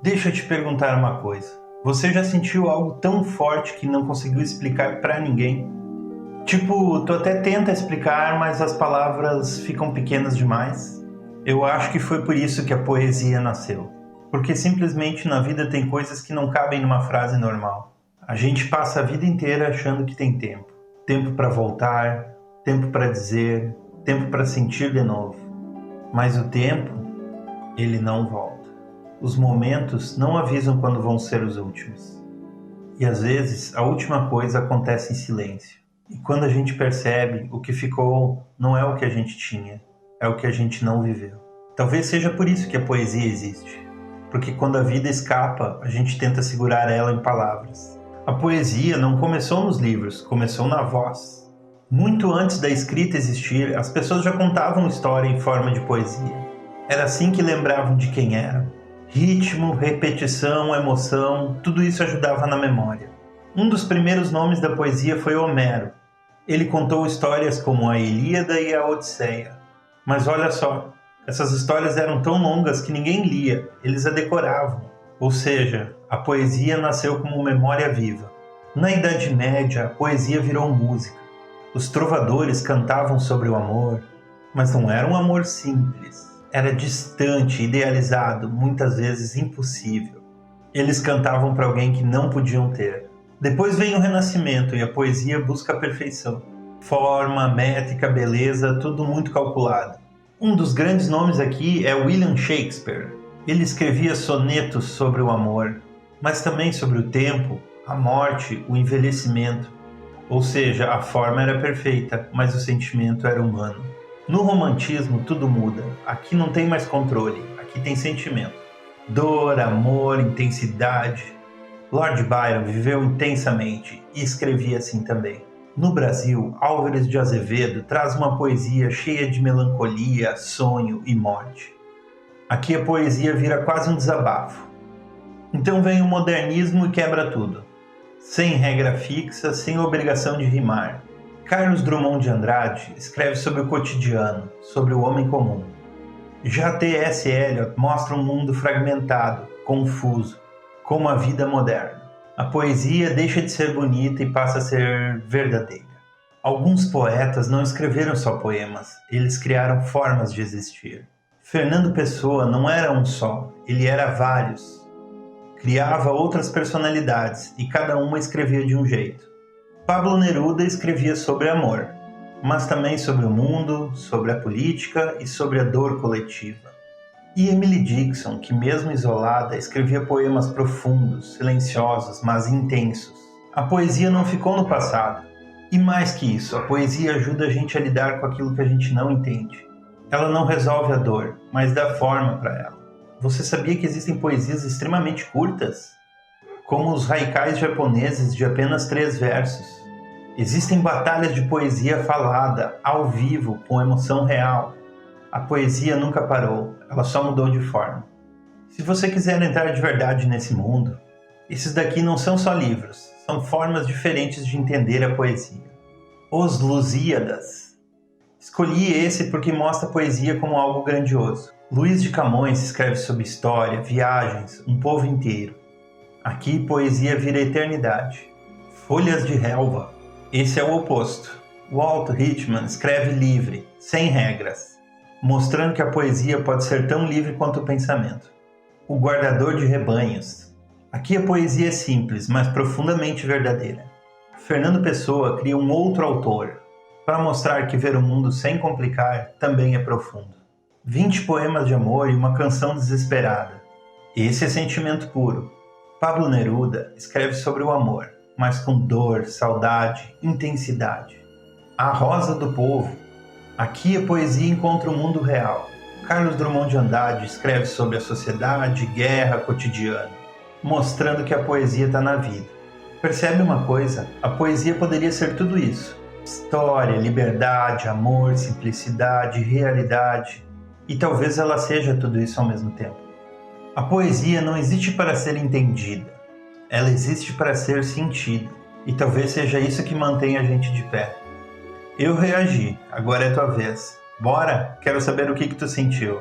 Deixa eu te perguntar uma coisa. Você já sentiu algo tão forte que não conseguiu explicar pra ninguém? Tipo, tu até tenta explicar, mas as palavras ficam pequenas demais? Eu acho que foi por isso que a poesia nasceu. Porque simplesmente na vida tem coisas que não cabem numa frase normal. A gente passa a vida inteira achando que tem tempo. Tempo pra voltar, tempo pra dizer, tempo pra sentir de novo. Mas o tempo, ele não volta. Os momentos não avisam quando vão ser os últimos. E às vezes a última coisa acontece em silêncio. E quando a gente percebe, o que ficou não é o que a gente tinha, é o que a gente não viveu. Talvez seja por isso que a poesia existe. Porque quando a vida escapa, a gente tenta segurar ela em palavras. A poesia não começou nos livros, começou na voz. Muito antes da escrita existir, as pessoas já contavam história em forma de poesia. Era assim que lembravam de quem eram. Ritmo, repetição, emoção, tudo isso ajudava na memória. Um dos primeiros nomes da poesia foi Homero. Ele contou histórias como a Ilíada e a Odisseia. Mas olha só, essas histórias eram tão longas que ninguém lia, eles a decoravam. Ou seja, a poesia nasceu como memória viva. Na Idade Média, a poesia virou música. Os trovadores cantavam sobre o amor, mas não era um amor simples. Era distante, idealizado, muitas vezes impossível. Eles cantavam para alguém que não podiam ter. Depois vem o Renascimento e a poesia busca a perfeição. Forma, métrica, beleza, tudo muito calculado. Um dos grandes nomes aqui é William Shakespeare. Ele escrevia sonetos sobre o amor, mas também sobre o tempo, a morte, o envelhecimento. Ou seja, a forma era perfeita, mas o sentimento era humano. No romantismo tudo muda, aqui não tem mais controle, aqui tem sentimento. Dor, amor, intensidade. Lord Byron viveu intensamente e escrevia assim também. No Brasil, Álvares de Azevedo traz uma poesia cheia de melancolia, sonho e morte. Aqui a poesia vira quase um desabafo. Então vem o modernismo e quebra tudo. Sem regra fixa, sem obrigação de rimar. Carlos Drummond de Andrade escreve sobre o cotidiano, sobre o homem comum. Já T.S. Eliot mostra um mundo fragmentado, confuso, como a vida moderna. A poesia deixa de ser bonita e passa a ser verdadeira. Alguns poetas não escreveram só poemas, eles criaram formas de existir. Fernando Pessoa não era um só, ele era vários. Criava outras personalidades e cada uma escrevia de um jeito. Pablo Neruda escrevia sobre amor, mas também sobre o mundo, sobre a política e sobre a dor coletiva. E Emily Dickinson, que mesmo isolada, escrevia poemas profundos, silenciosos, mas intensos. A poesia não ficou no passado. E mais que isso, a poesia ajuda a gente a lidar com aquilo que a gente não entende. Ela não resolve a dor, mas dá forma para ela. Você sabia que existem poesias extremamente curtas? Como os haikais japoneses de apenas 3 versos. Existem batalhas de poesia falada, ao vivo, com emoção real. A poesia nunca parou, ela só mudou de forma. Se você quiser entrar de verdade nesse mundo, esses daqui não são só livros, são formas diferentes de entender a poesia. Os Lusíadas. Escolhi esse porque mostra a poesia como algo grandioso. Luís de Camões escreve sobre história, viagens, um povo inteiro. Aqui, poesia vira eternidade. Folhas de Relva. Esse é o oposto. Walt Whitman escreve livre, sem regras, mostrando que a poesia pode ser tão livre quanto o pensamento. O Guardador de Rebanhos. Aqui a poesia é simples, mas profundamente verdadeira. Fernando Pessoa cria um outro autor, para mostrar que ver o mundo sem complicar também é profundo. 20 poemas de amor e uma canção desesperada. Esse é sentimento puro. Pablo Neruda escreve sobre o amor, mas com dor, saudade, intensidade. A Rosa do Povo. Aqui a poesia encontra o mundo real. Carlos Drummond de Andrade escreve sobre a sociedade, guerra, cotidiano, mostrando que a poesia está na vida. Percebe uma coisa? A poesia poderia ser tudo isso. História, liberdade, amor, simplicidade, realidade. E talvez ela seja tudo isso ao mesmo tempo. A poesia não existe para ser entendida. Ela existe para ser sentida. E talvez seja isso que mantém a gente de pé. Eu reagi, agora é tua vez. Bora? Quero saber o que tu sentiu.